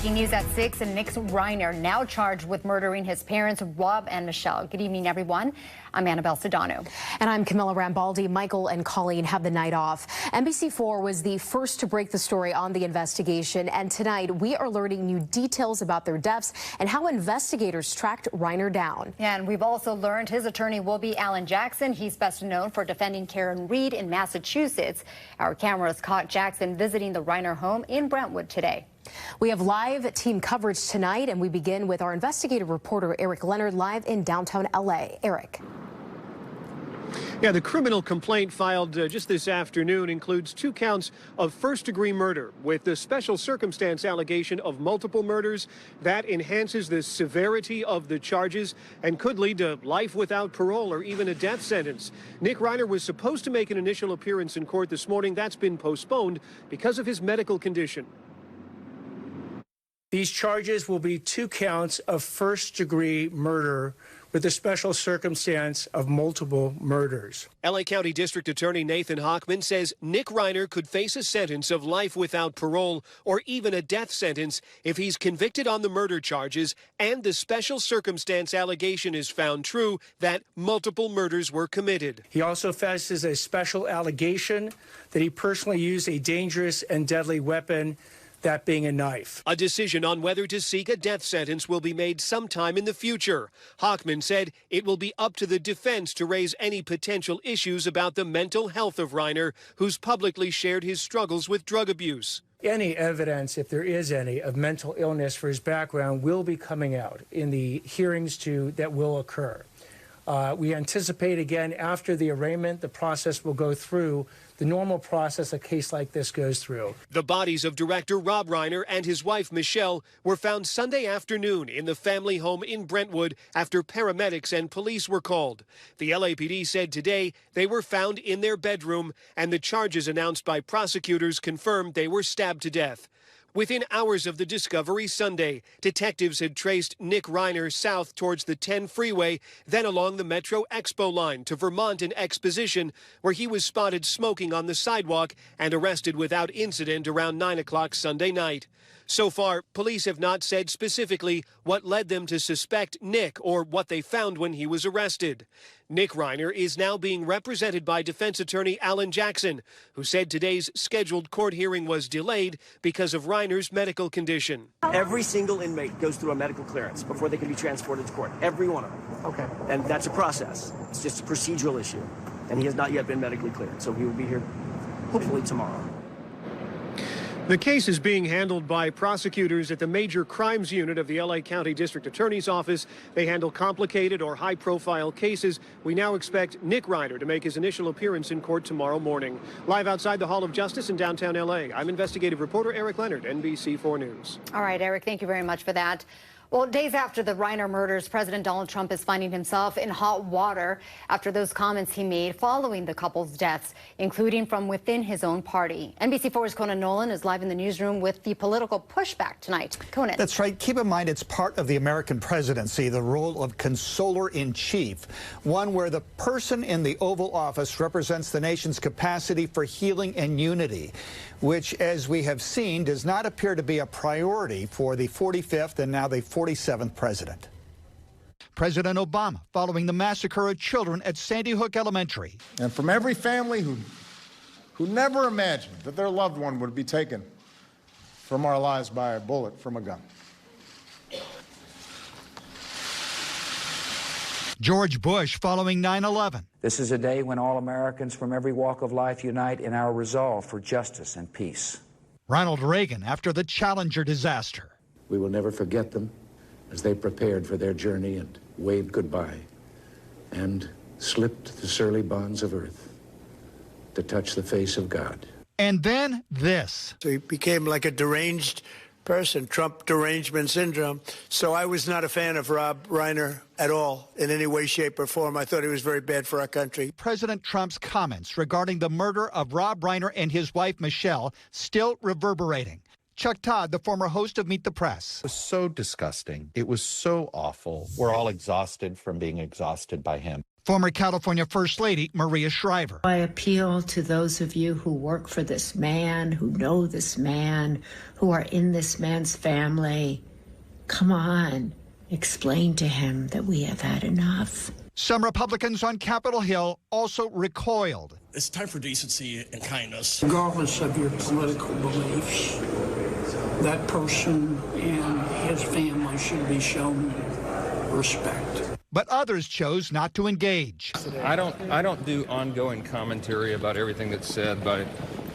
Breaking news at 6, and Nick Reiner now charged with murdering his parents, Rob and Michelle. Good evening, everyone. I'm Annabelle Sedano. And I'm Camilla Rambaldi. Michael and Colleen have the night off. NBC4 was the first to break the story on the investigation, and tonight we are learning new details about their deaths and how investigators tracked Reiner down. And we've also learned his attorney will be Alan Jackson. He's best known for defending Karen Reed in Massachusetts. Our cameras caught Jackson visiting the Reiner home in Brentwood today. We have live team coverage tonight, and we begin with our investigative reporter Eric Leonard live in downtown L.A. Eric. Yeah, the criminal complaint filed just this afternoon includes 2 counts of first-degree murder with the special circumstance allegation of multiple murders. That enhances the severity of the charges and could lead to life without parole or even a death sentence. Nick Reiner was supposed to make an initial appearance in court this morning. That's been postponed because of his medical condition. These charges will be 2 counts of first-degree murder with the special circumstance of multiple murders. L.A. County District Attorney Nathan Hochman says Nick Reiner could face a sentence of life without parole or even a death sentence if he's convicted on the murder charges and the special circumstance allegation is found true that multiple murders were committed. He also faces a special allegation that he personally used a dangerous and deadly weapon, that being a knife. A decision on whether to seek a death sentence will be made sometime in the future. Hochman said it will be up to the defense to raise any potential issues about the mental health of Reiner, who's publicly shared his struggles with drug abuse. Any evidence, if there is any, of mental illness for his background will be coming out in the hearings that will occur. We anticipate, again, after the arraignment, the process will go through the normal process a case like this goes through. The bodies of director Rob Reiner and his wife Michelle were found Sunday afternoon in the family home in Brentwood after paramedics and police were called. The LAPD said today they were found in their bedroom, and the charges announced by prosecutors confirmed they were stabbed to death. Within hours of the discovery Sunday, detectives had traced Nick Reiner south towards the 10 freeway, then along the Metro Expo line to Vermont and Exposition, where he was spotted smoking on the sidewalk and arrested without incident around 9 o'clock Sunday night. So far, police have not said specifically what led them to suspect Nick or what they found when he was arrested. Nick Reiner is now being represented by defense attorney Alan Jackson, who said today's scheduled court hearing was delayed because of Reiner's medical condition. Every single inmate goes through a medical clearance before they can be transported to court. Every one of them. Okay. And that's a process. It's just a procedural issue. And he has not yet been medically cleared, so he will be here hopefully tomorrow. The case is being handled by prosecutors at the Major Crimes Unit of the L.A. County District Attorney's Office. They handle complicated or high-profile cases. We now expect Nick Reiner to make his initial appearance in court tomorrow morning. Live outside the Hall of Justice in downtown L.A., I'm investigative reporter Eric Leonard, NBC4 News. All right, Eric, thank you very much for that. Well, days after the Reiner murders, President Donald Trump is finding himself in hot water after those comments he made following the couple's deaths, including from within his own party. NBC4's Conan Nolan is live in the newsroom with the political pushback tonight. Conan. That's right. Keep in mind, it's part of the American presidency, the role of consoler-in-chief, one where the person in the Oval Office represents the nation's capacity for healing and unity, which, as we have seen, does not appear to be a priority for the 45th and now the 47th president. President Obama following the massacre of children at Sandy Hook Elementary. And from every family who never imagined that their loved one would be taken from our lives by a bullet from a gun. George Bush following 9/11. This is a day when all Americans from every walk of life unite in our resolve for justice and peace. Ronald Reagan after the Challenger disaster. We will never forget them as they prepared for their journey and waved goodbye and slipped the surly bonds of earth to touch the face of God. And then this. So he became like a deranged person, Trump derangement syndrome. So I was not a fan of Rob Reiner at all in any way, shape, or form. I thought he was very bad for our country. President Trump's comments regarding the murder of Rob Reiner and his wife, Michelle, still reverberating. Chuck Todd, the former host of Meet the Press. It was so disgusting. It was so awful. We're all exhausted from being exhausted by him. Former California First Lady Maria Shriver. I appeal to those of you who work for this man, who know this man, who are in this man's family. Come on, explain to him that we have had enough. Some Republicans on Capitol Hill also recoiled. It's time for decency and kindness. Regardless of your political beliefs, that person and his family should be shown respect. But others chose not to engage. I don't do ongoing commentary about everything that's said by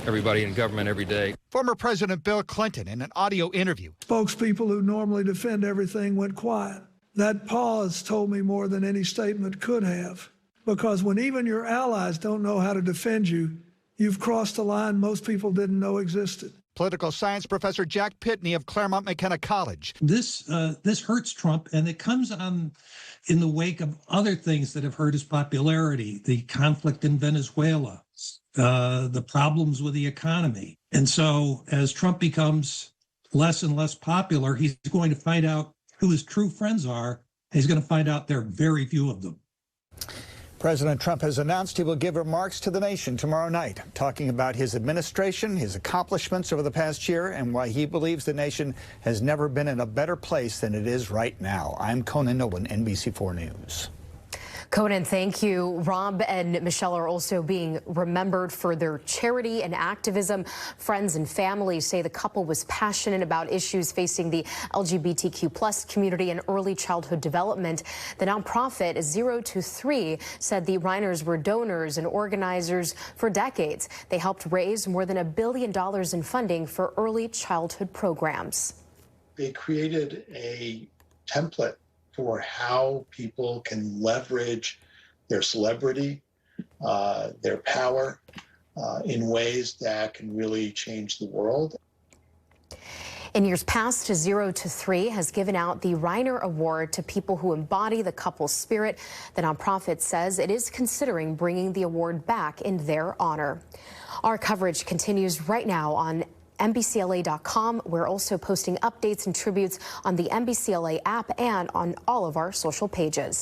everybody in government every day. Former President Bill Clinton in an audio interview. Spokespeople who normally defend everything went quiet. That pause told me more than any statement could have. Because when even your allies don't know how to defend you, you've crossed a line most people didn't know existed. Political science professor Jack Pitney of Claremont McKenna College. This hurts Trump, and it comes on in the wake of other things that have hurt his popularity, the conflict in Venezuela, the problems with the economy. And so as Trump becomes less and less popular, he's going to find out who his true friends are. He's going to find out there are very few of them. President Trump has announced he will give remarks to the nation tomorrow night, talking about his administration, his accomplishments over the past year, and why he believes the nation has never been in a better place than it is right now. I'm Conan Nolan, NBC4 News. Conan, thank you. Rob and Michelle are also being remembered for their charity and activism. Friends and family say the couple was passionate about issues facing the LGBTQ+ community and early childhood development. The nonprofit 0 to 3 said the Reiners were donors and organizers for decades. They helped raise more than $1 billion in funding for early childhood programs. They created a template for how people can leverage their celebrity, their power in ways that can really change the world. In years past, 0 to 3 has given out the Reiner Award to people who embody the couple's spirit. The nonprofit says it is considering bringing the award back in their honor. Our coverage continues right now on NBCLA.com. We're also posting updates and tributes on the NBCLA app and on all of our social pages.